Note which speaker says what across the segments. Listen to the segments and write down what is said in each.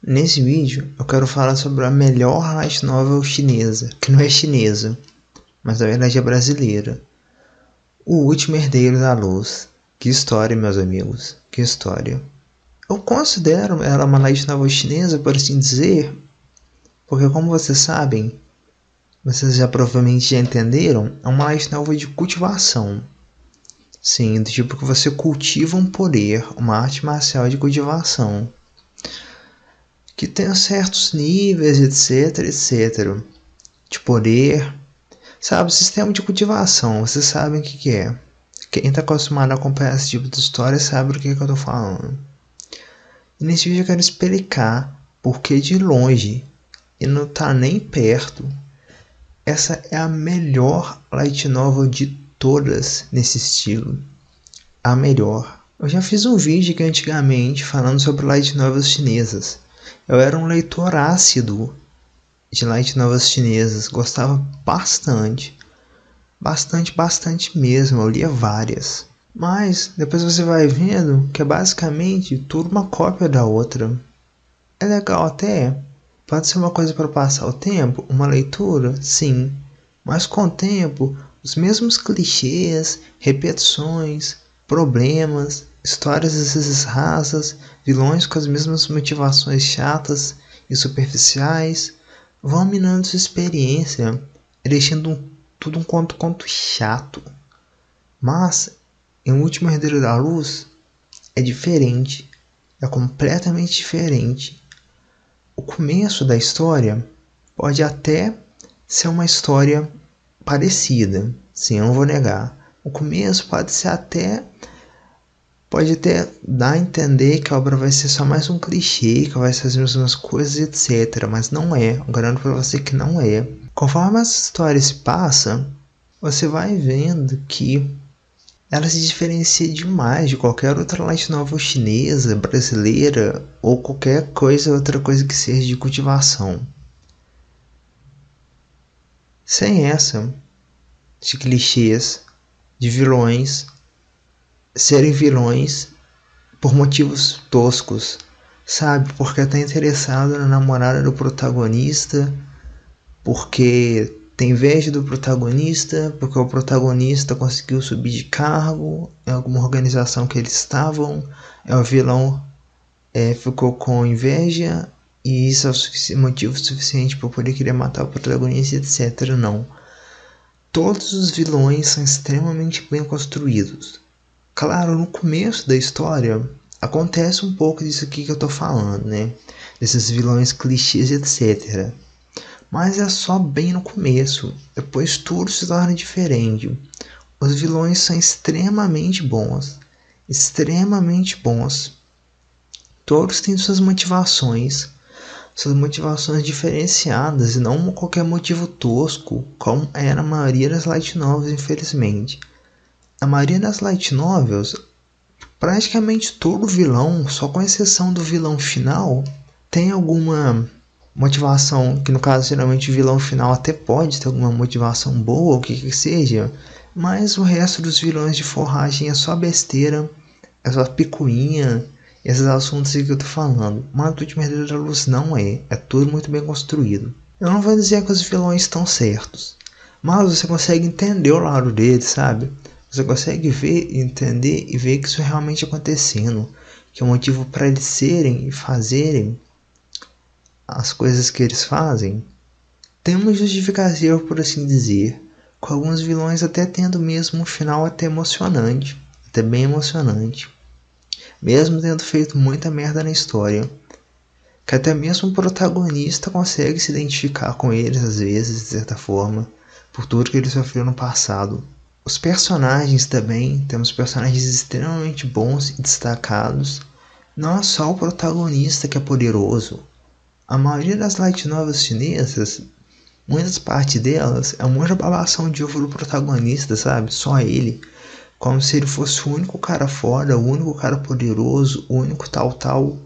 Speaker 1: Nesse vídeo eu quero falar sobre a melhor light novel chinesa, que não é chinesa, mas na verdade é brasileira. O Último Herdeiro da Luz. Que história, meus amigos, que história. Eu considero ela uma light novel chinesa, por assim dizer, porque como vocês sabem, vocês já provavelmente já entenderam, é uma light novel de cultivação. Sim, do tipo que você cultiva um poder, uma arte marcial de cultivação. Que tem certos níveis, etc, de poder. Sabe, sistema de cultivação, vocês sabem o que é. Quem está acostumado a acompanhar esse tipo de história sabe do que eu tô falando. E nesse vídeo eu quero explicar porque de longe, e não tá nem perto, essa é a melhor light novel de todas nesse estilo. A melhor. Eu já fiz um vídeo aqui antigamente falando sobre light novels chinesas. Eu era um leitor ácido de light novels chinesas, gostava bastante. Bastante mesmo, eu lia várias. Mas depois você vai vendo que é basicamente tudo uma cópia da outra. É legal até, pode ser uma coisa para passar o tempo, uma leitura, sim. Mas com o tempo, os mesmos clichês, repetições, problemas, histórias às vezes rasas, vilões com as mesmas motivações chatas e superficiais, vão minando sua experiência, deixando tudo um conto chato. Mas, em O Último Herdeiro da Luz, é diferente, é completamente diferente. O começo da história pode até ser uma história parecida, sim, eu não vou negar. O começo pode até dar a entender que a obra vai ser só mais um clichê, que vai ser as mesmas coisas, etc. Mas não é, eu garanto pra você que não é. Conforme essa história se passa, você vai vendo que ela se diferencia demais de qualquer outra light novel chinesa, brasileira ou qualquer outra coisa que seja de cultivação. Sem essa de clichês, de vilões serem vilões por motivos toscos, sabe? Porque tá interessado na namorada do protagonista, porque tem inveja do protagonista, porque o protagonista conseguiu subir de cargo em alguma organização que eles estavam, o vilão ficou com inveja e isso é motivo suficiente para poder querer matar o protagonista, etc. Não. Todos os vilões são extremamente bem construídos. Claro, no começo da história acontece um pouco disso aqui que eu tô falando, né? Desses vilões clichês, etc. Mas é só bem no começo, depois tudo se torna diferente. Os vilões são extremamente bons, todos têm suas motivações diferenciadas e não qualquer motivo tosco, como é na maioria das light novels, infelizmente. A maioria das light novels, praticamente todo vilão, só com exceção do vilão final, tem alguma motivação, que no caso geralmente o vilão final até pode ter alguma motivação boa, o que seja, mas o resto dos vilões de forragem é só besteira, é só picuinha, esses assuntos que eu tô falando. Mas o Último Herdeiro da Luz não é tudo muito bem construído. Eu não vou dizer que os vilões estão certos, mas você consegue entender o lado deles, sabe? Você consegue ver, entender e ver que isso é realmente acontecendo, que é o motivo para eles serem e fazerem as coisas que eles fazem. Tem uma justificativa, por assim dizer, com alguns vilões até tendo mesmo um final até emocionante, até bem emocionante, mesmo tendo feito muita merda na história, que até mesmo o protagonista consegue se identificar com eles às vezes, de certa forma, por tudo que ele sofreu no passado. Os personagens também, temos personagens extremamente bons e destacados, não é só o protagonista que é poderoso. A maioria das light novels chinesas, muitas partes delas é muita babação de ovo do protagonista, sabe? Só ele. Como se ele fosse o único cara foda, o único cara poderoso, o único tal.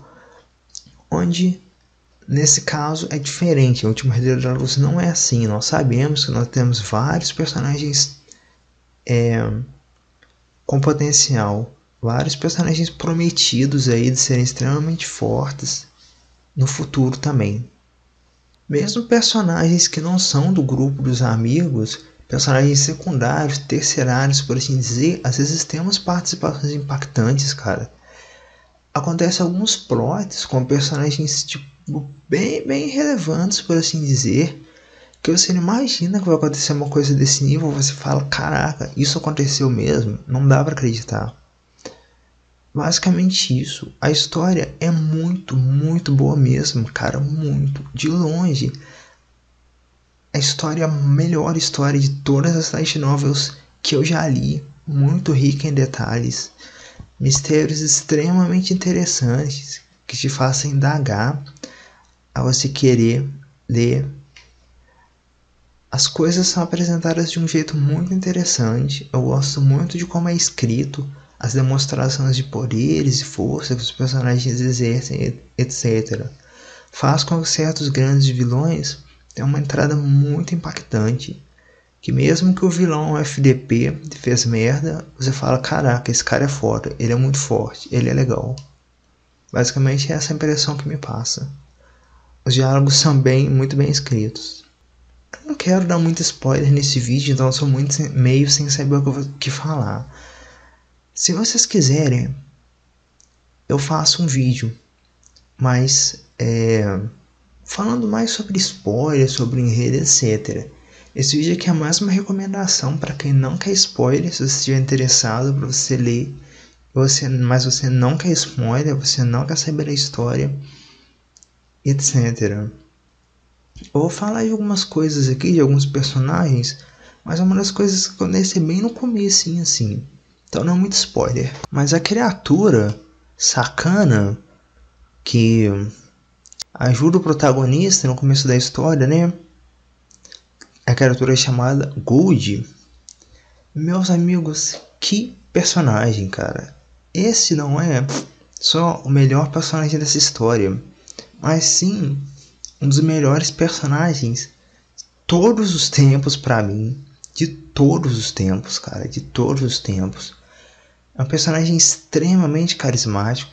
Speaker 1: Onde, nesse caso, é diferente. O Último Herdeiro da Luz não é assim. Nós sabemos que nós temos vários personagens com potencial. Vários personagens prometidos aí de serem extremamente fortes. no futuro também. Mesmo personagens que não são do grupo dos amigos, personagens secundários, terciários, por assim dizer, às vezes temos participações impactantes, cara. Acontece alguns plots com personagens tipo, bem relevantes, por assim dizer, que você não imagina que vai acontecer uma coisa desse nível, você fala, caraca, isso aconteceu mesmo? Não dá pra acreditar. Basicamente isso. A história é muito boa mesmo, cara, muito. De longe, a melhor história de todas as light novels que eu já li. Muito rica em detalhes, mistérios extremamente interessantes que te façam indagar a você querer ler. As coisas são apresentadas de um jeito muito interessante. Eu gosto muito de como é escrito, as demonstrações de poderes e força que os personagens exercem, etc. Faz com que certos grandes vilões tenham uma entrada muito impactante. Que mesmo que o vilão FDP fez merda, você fala, caraca, esse cara é foda, ele é muito forte, ele é legal. Basicamente é essa a impressão que me passa. Os diálogos são muito bem escritos. Eu não quero dar muito spoiler nesse vídeo, então eu sou meio sem saber o que falar. Se vocês quiserem, eu faço um vídeo, mas falando mais sobre spoiler, sobre enredo, etc. Esse vídeo aqui é mais uma recomendação para quem não quer spoiler, se você estiver interessado para você ler, mas você não quer spoiler, você não quer saber da história, etc. Eu vou falar de algumas coisas aqui, de alguns personagens, mas é uma das coisas que acontece bem no comecinho assim. Então não é muito spoiler. Mas a criatura sacana que ajuda o protagonista no começo da história, né? A criatura chamada Gold. Meus amigos, que personagem, cara. Esse não é só o melhor personagem dessa história, mas sim um dos melhores personagens todos os tempos pra mim. De todos os tempos, cara. De todos os tempos. É um personagem extremamente carismático,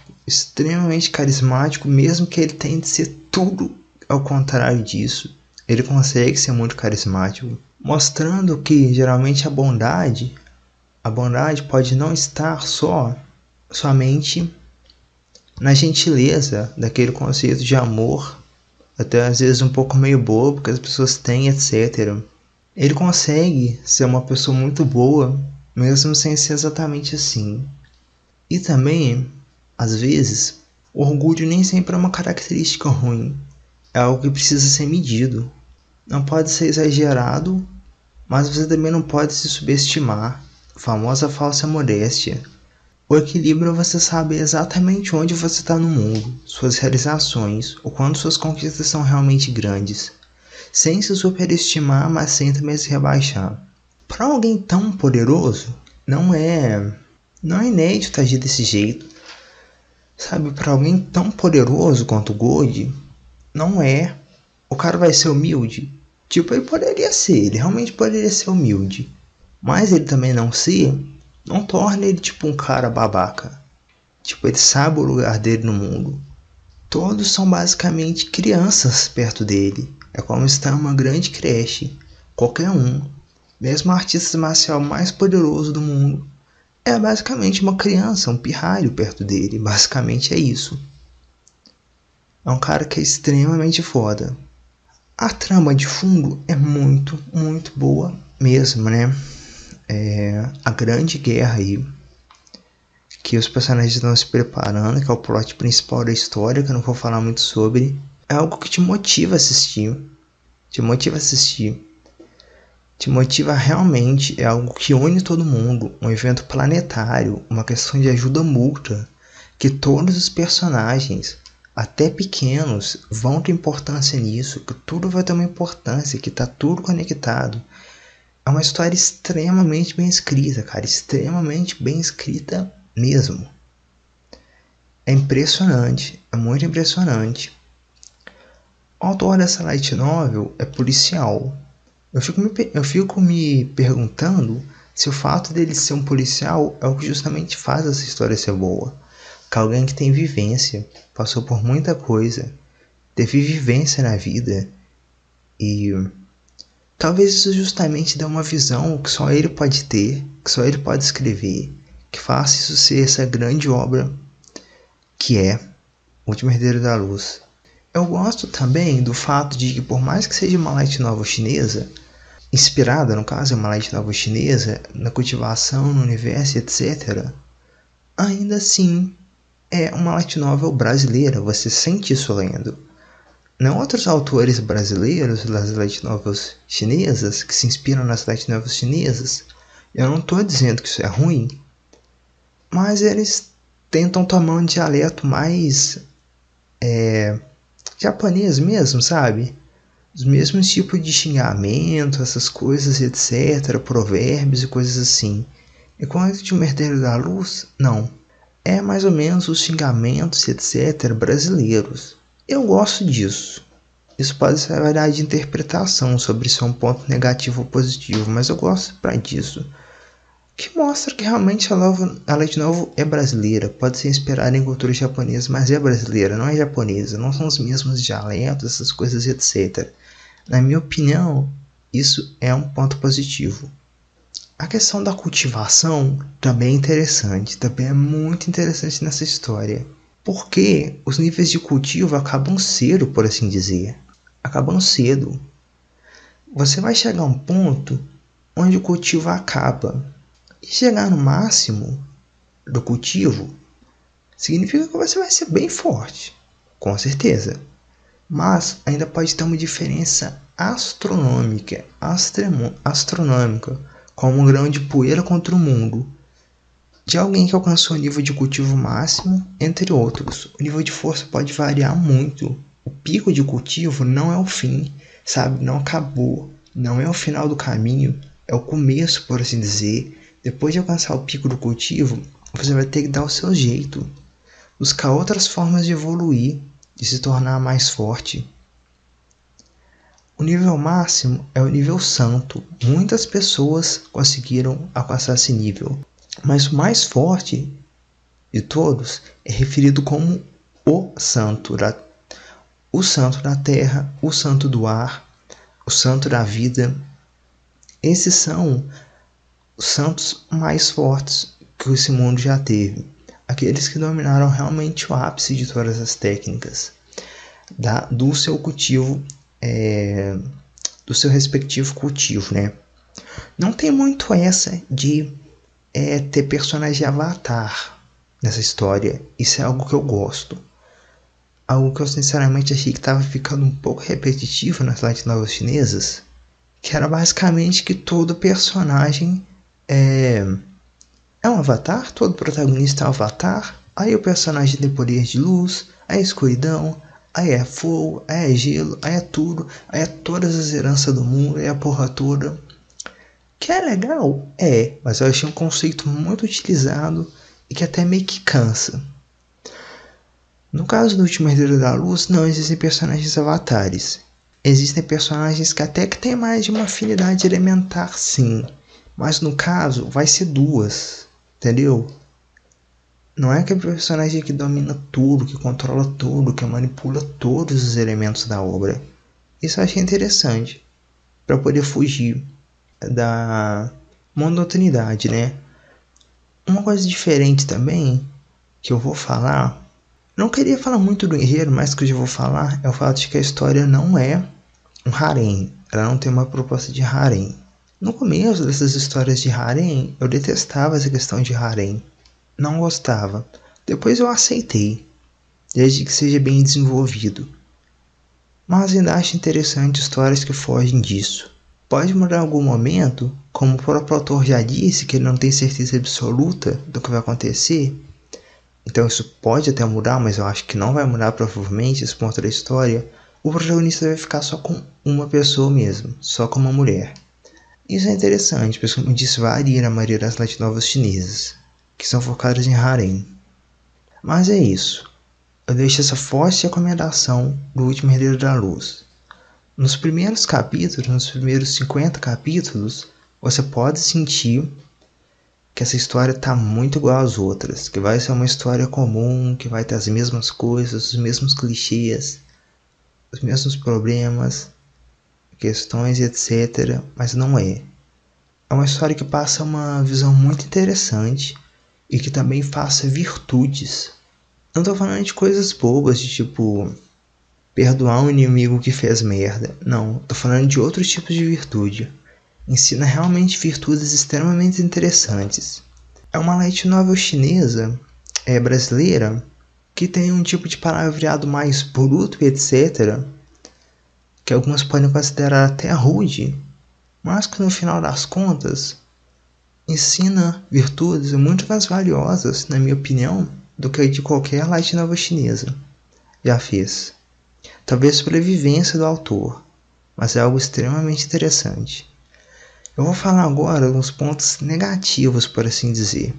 Speaker 1: mesmo que ele tente ser tudo ao contrário disso. Ele consegue ser muito carismático, mostrando que geralmente a bondade pode não estar somente na gentileza daquele conceito de amor, até às vezes um pouco meio bobo que as pessoas têm, etc. Ele consegue ser uma pessoa muito boa, mesmo sem ser exatamente assim. E também, às vezes, o orgulho nem sempre é uma característica ruim. É algo que precisa ser medido. Não pode ser exagerado, mas você também não pode se subestimar. A famosa falsa modéstia. O equilíbrio é você saber exatamente onde você está no mundo, suas realizações, o quanto suas conquistas são realmente grandes, sem se superestimar, mas sem também se rebaixar. Para alguém tão poderoso, não é inédito agir desse jeito. Sabe, para alguém tão poderoso quanto o Gold, não é. O cara vai ser humilde? Tipo, ele realmente poderia ser humilde. Mas ele também não torna ele tipo um cara babaca. Tipo, ele sabe o lugar dele no mundo. Todos são basicamente crianças perto dele. É como estar em uma grande creche. Qualquer um, mesmo o artista marcial mais poderoso do mundo, é basicamente uma criança, um pirralho perto dele. Basicamente é isso. É um cara que é extremamente foda. A trama de fundo é muito boa mesmo, né? A grande guerra aí que os personagens estão se preparando, que é o plot principal da história, que eu não vou falar muito sobre, é algo que te motiva a assistir. Te motiva realmente, é algo que une todo mundo, um evento planetário, uma questão de ajuda mútua, que todos os personagens, até pequenos, vão ter importância nisso, que tudo vai ter uma importância, que tá tudo conectado. É uma história extremamente bem escrita, cara, extremamente bem escrita mesmo. É impressionante, é muito impressionante. O autor dessa light novel é policial. Eu fico me perguntando se o fato dele ser um policial é o que justamente faz essa história ser boa. Que alguém que tem vivência, passou por muita coisa, teve vivência na vida. E talvez isso justamente dê uma visão que só ele pode ter, que só ele pode escrever, que faça isso ser essa grande obra que é O Último Herdeiro da Luz. Eu gosto também do fato de que, por mais que seja uma light novel chinesa, inspirada, no caso, em uma light novel chinesa, na cultivação, no universo, etc., ainda assim é uma light novel brasileira, você sente isso lendo. Não outros autores brasileiros das light novels chinesas, que se inspiram nas light novels chinesas, eu não estou dizendo que isso é ruim, mas eles tentam tomar um dialeto mais japonês mesmo, sabe? Os mesmos tipos de xingamento, essas coisas, etc., provérbios e coisas assim. Enquanto de O Herdeiro da Luz, não. É mais ou menos os xingamentos, etc., brasileiros. Eu gosto disso. Isso pode ser variar de interpretação sobre se é um ponto negativo ou positivo, mas eu gosto disso. Que mostra que realmente a light novel é brasileira, pode ser inspirada em cultura japonesa, mas é brasileira, não é japonesa, não são os mesmos dialetos, essas coisas, etc. Na minha opinião, isso é um ponto positivo. A questão da cultivação também é interessante, também é muito interessante nessa história, porque os níveis de cultivo acabam cedo, por assim dizer. Acabam cedo. Você vai chegar a um ponto onde o cultivo acaba. E chegar no máximo do cultivo significa que você vai ser bem forte, com certeza. Mas ainda pode ter uma diferença astronômica, como um grão de poeira contra o mundo, de alguém que alcançou o nível de cultivo máximo, entre outros. O nível de força pode variar muito. O pico de cultivo não é o fim, sabe? Não acabou, não é o final do caminho, é o começo, por assim dizer. Depois de alcançar o pico do cultivo, você vai ter que dar o seu jeito, buscar outras formas de evoluir, de se tornar mais forte. O nível máximo é o nível santo. Muitas pessoas conseguiram alcançar esse nível, mas o mais forte de todos é referido como o santo da terra, o santo do ar, o santo da vida. Esses são os santos mais fortes que esse mundo já teve, aqueles que dominaram realmente o ápice de todas as técnicas do seu cultivo, do seu respectivo cultivo, né? Não tem muito essa de ter personagem de avatar nessa história. Isso é algo que eu gosto, algo que eu sinceramente achei que estava ficando um pouco repetitivo nas light novels chinesas, que era basicamente que todo personagem é um avatar, todo protagonista é um avatar, aí o personagem tem poder de luz, aí é escuridão, aí é fogo, aí é gelo, aí é tudo, aí é todas as heranças do mundo, aí é a porra toda. Que é legal? É, mas eu achei um conceito muito utilizado e que até meio que cansa. No caso do Último Herdeiro da Luz, não existem personagens avatares. Existem personagens que até que têm mais de uma afinidade elementar, sim. Mas no caso, vai ser duas, entendeu? Não é aquele personagem que domina tudo, que controla tudo, que manipula todos os elementos da obra. Isso eu achei interessante, para poder fugir da monotonidade, né? Uma coisa diferente também, que eu vou falar, não queria falar muito do enredo, mas que eu já vou falar, é o fato de que a história não é um harém, ela não tem uma proposta de harém. No começo dessas histórias de harém, eu detestava essa questão de harém. Não gostava. Depois eu aceitei, desde que seja bem desenvolvido. Mas ainda acho interessante histórias que fogem disso. Pode mudar em algum momento, como o próprio autor já disse que ele não tem certeza absoluta do que vai acontecer. Então isso pode até mudar, mas eu acho que não vai mudar provavelmente esse ponto da história. O protagonista vai ficar só com uma pessoa mesmo, só com uma mulher. Isso é interessante, pois como eu disse, varia na maioria das light novels chinesas, que são focadas em harém. Mas é isso. Eu deixo essa forte recomendação do Último Herdeiro da Luz. Nos primeiros capítulos, nos primeiros 50 capítulos, você pode sentir que essa história está muito igual às outras, que vai ser uma história comum, que vai ter as mesmas coisas, os mesmos clichês. os mesmos problemas, questões, etc. Mas não é. É uma história que passa uma visão muito interessante e que também passa virtudes. Não tô falando de coisas bobas, de tipo perdoar um inimigo que fez merda. Não, tô falando de outros tipos de virtude. Ensina realmente virtudes extremamente interessantes. É uma light novel chinesa, brasileira, que tem um tipo de palavreado mais bruto, etc., que alguns podem considerar até rude, mas que no final das contas ensina virtudes muito mais valiosas, na minha opinião, do que a de qualquer light novel chinesa já fez. Talvez pela vivência do autor, mas é algo extremamente interessante. Eu vou falar agora alguns pontos negativos, por assim dizer.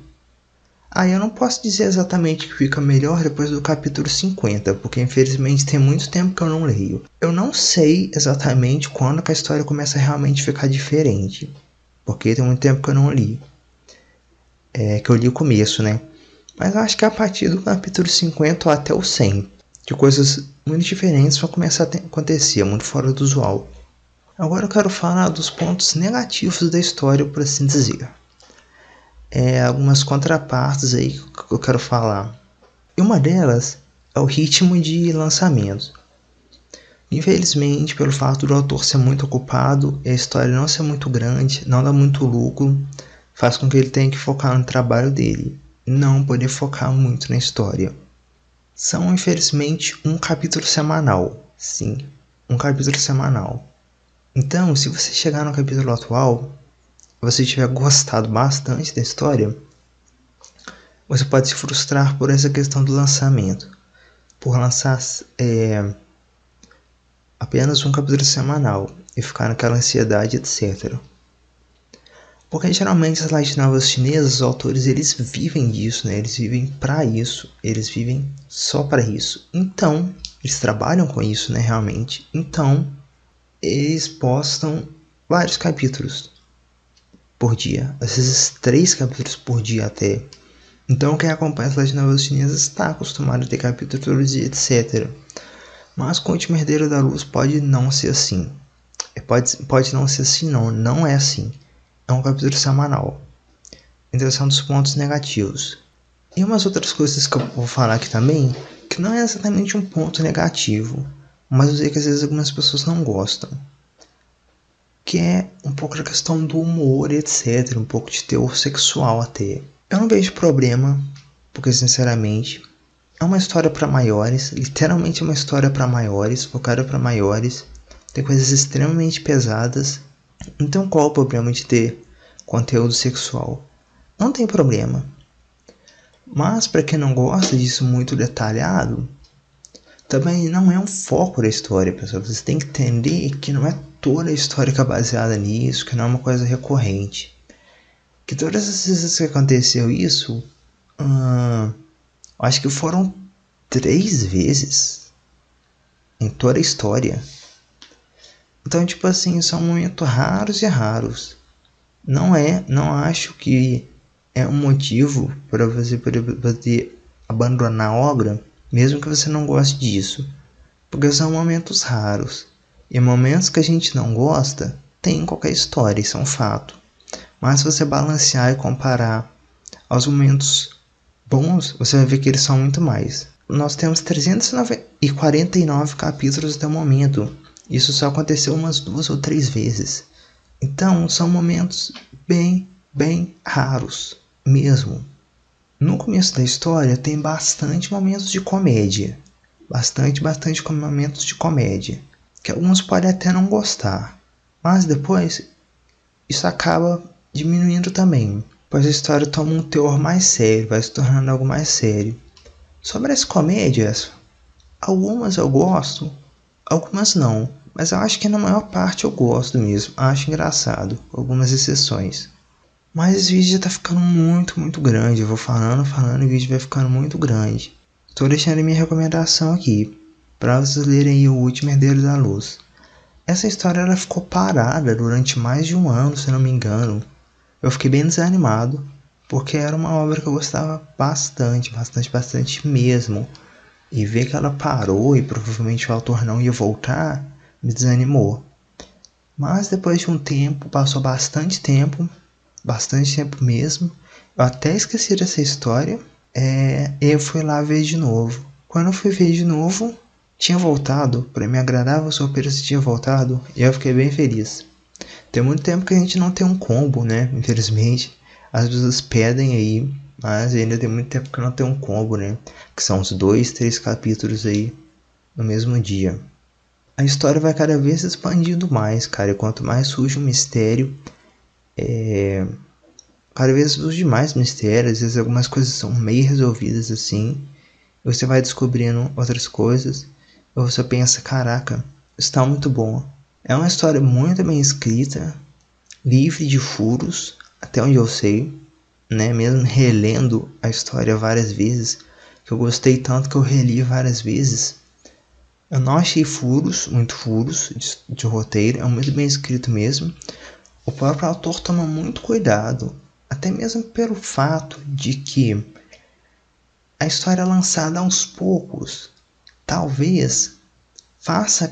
Speaker 1: Eu não posso dizer exatamente que fica melhor depois do capítulo 50, porque infelizmente tem muito tempo que eu não leio. Eu não sei exatamente quando que a história começa a realmente ficar diferente, porque tem muito tempo que eu não li. Que eu li o começo, né? Mas eu acho que a partir do capítulo 50 ou até o 100, de coisas muito diferentes vão começar a acontecer, muito fora do usual. Agora eu quero falar dos pontos negativos da história, por assim dizer. Algumas contrapartes aí que eu quero falar. E uma delas é o ritmo de lançamento. Infelizmente, pelo fato do autor ser muito ocupado e a história não ser muito grande, não dá muito lucro, faz com que ele tenha que focar no trabalho dele, não poder focar muito na história. São, infelizmente, um capítulo semanal. Sim, um capítulo semanal. Então, se você chegar no capítulo atual, você tiver gostado bastante da história, você pode se frustrar por essa questão do lançamento. Por lançar apenas um capítulo semanal e ficar naquela ansiedade, etc. Porque geralmente as light novels chinesas, os autores, eles vivem disso, né? Eles vivem pra isso, eles vivem só pra isso. Então, eles trabalham com isso, né, realmente. Então, eles postam vários capítulos por dia, às vezes 3 capítulos por dia até. Então, quem acompanha as light novels chinesas está acostumado a ter capítulos e etc. Mas com o Último Herdeiro da Luz pode não ser assim. Pode não ser assim, não é assim. É um capítulo semanal. Então são dos pontos negativos. E umas outras coisas que eu vou falar aqui também, que não é exatamente um ponto negativo, mas eu sei que às vezes algumas pessoas não gostam. Que é um pouco da questão do humor, etc. Um pouco de teor sexual até. Eu não vejo problema, porque sinceramente é uma história para maiores, literalmente uma história para maiores, focada para maiores. Tem coisas extremamente pesadas. Então qual o problema de ter conteúdo sexual? Não tem problema. Mas para quem não gosta disso muito detalhado, também não é um foco da história, pessoal. Você tem que entender que não é toda a história que é baseada nisso, que não é uma coisa recorrente. Que todas as vezes que aconteceu isso, acho que foram 3 vezes em toda a história. Então, tipo assim, são momentos raros e raros. Não acho que é um motivo para você poder abandonar a obra, mesmo que você não goste disso. Porque são momentos raros. E momentos que a gente não gosta, tem em qualquer história, isso é um fato. Mas se você balancear e comparar aos momentos bons, você vai ver que eles são muito mais. Nós temos 349 capítulos até o momento. Isso só aconteceu umas 2 ou 3 vezes. Então são momentos bem raros mesmo. No começo da história tem bastante momentos de comédia. Bastante momentos de comédia. Que alguns podem até não gostar. Mas depois isso acaba diminuindo também. Pois a história toma um teor mais sério, vai se tornando algo mais sério. Sobre as comédias, algumas eu gosto, algumas não. Mas eu acho que na maior parte eu gosto mesmo. Acho engraçado, algumas exceções. Mas esse vídeo já tá ficando muito grande. Eu vou falando e o vídeo vai ficando muito grande. Estou deixando minha recomendação aqui, para vocês lerem aí O Último Herdeiro da Luz. Essa história ela ficou parada durante mais de um ano, se não me engano. Eu fiquei bem desanimado, porque era uma obra que eu gostava bastante mesmo. E ver que ela parou e provavelmente o autor não ia voltar, me desanimou. Mas depois de um tempo, passou bastante tempo mesmo, eu até esqueci dessa história, eu fui lá ver de novo. Quando eu fui ver de novo, tinha voltado, para me agradar, o surpresa tinha voltado, e eu fiquei bem feliz. Tem muito tempo que a gente não tem um combo, né? Infelizmente. As pessoas pedem aí, mas ainda tem muito tempo que não tem um combo, né? Que são uns 2, 3 capítulos aí no mesmo dia. A história vai cada vez se expandindo mais, cara. E quanto mais surge um mistério, cada vez surge mais mistérios. Às vezes algumas coisas são meio resolvidas assim. E você vai descobrindo outras coisas. E você pensa, caraca, está muito bom. É uma história muito bem escrita, livre de furos, até onde eu sei, né? Mesmo relendo a história várias vezes, que eu gostei tanto que eu reli várias vezes. Eu não achei muito furos de roteiro, é muito bem escrito mesmo. O próprio autor toma muito cuidado, até mesmo pelo fato de que a história é lançada aos poucos. Talvez faça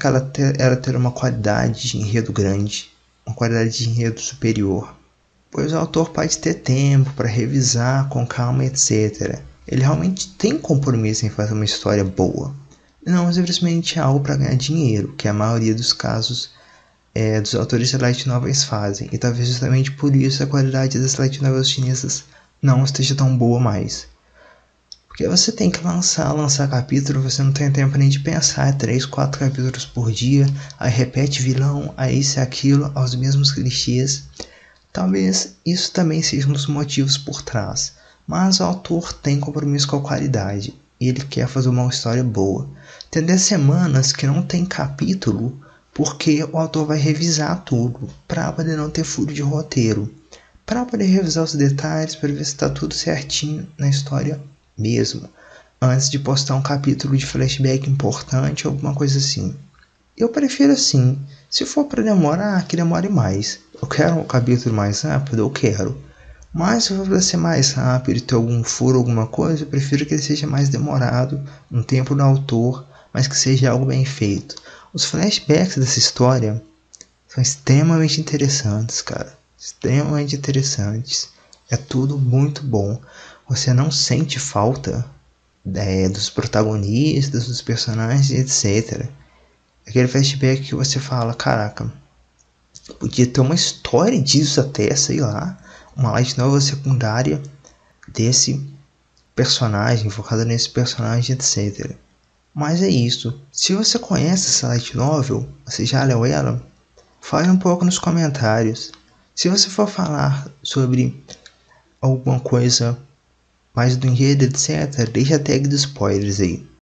Speaker 1: ela ter uma qualidade de enredo grande, uma qualidade de enredo superior, pois o autor pode ter tempo para revisar com calma, etc. Ele realmente tem compromisso em fazer uma história boa, não simplesmente algo para ganhar dinheiro, que a maioria dos casos dos autores de light novels fazem, e talvez justamente por isso a qualidade das light novels chinesas não esteja tão boa mais. Porque você tem que lançar capítulo, você não tem tempo nem de pensar, 3, 4 capítulos por dia, aí repete vilão, aí isso e aquilo, aos mesmos clichês. Talvez isso também seja um dos motivos por trás, mas o autor tem compromisso com a qualidade, e ele quer fazer uma história boa. Tem 10 semanas que não tem capítulo, porque o autor vai revisar tudo, para poder não ter furo de roteiro, para poder revisar os detalhes, para ver se está tudo certinho na história mesmo, antes de postar um capítulo de flashback importante ou alguma coisa assim. Eu prefiro assim. Se for para demorar, que demore mais. Eu quero um capítulo mais rápido, eu quero. Mas se for para ser mais rápido e ter algum furo, alguma coisa, eu prefiro que ele seja mais demorado, um tempo do autor, mas que seja algo bem feito. Os flashbacks dessa história são extremamente interessantes, cara. Extremamente interessantes. É tudo muito bom. Você não sente falta dos protagonistas, dos personagens, etc. Aquele flashback que você fala, caraca, podia ter uma história disso até, sei lá, uma light novel secundária desse personagem, focada nesse personagem, etc. Mas é isso. Se você conhece essa light novel, você já leu ela, fale um pouco nos comentários. Se você for falar sobre alguma coisa mais do enredo, etc., deixa a tag de spoilers aí.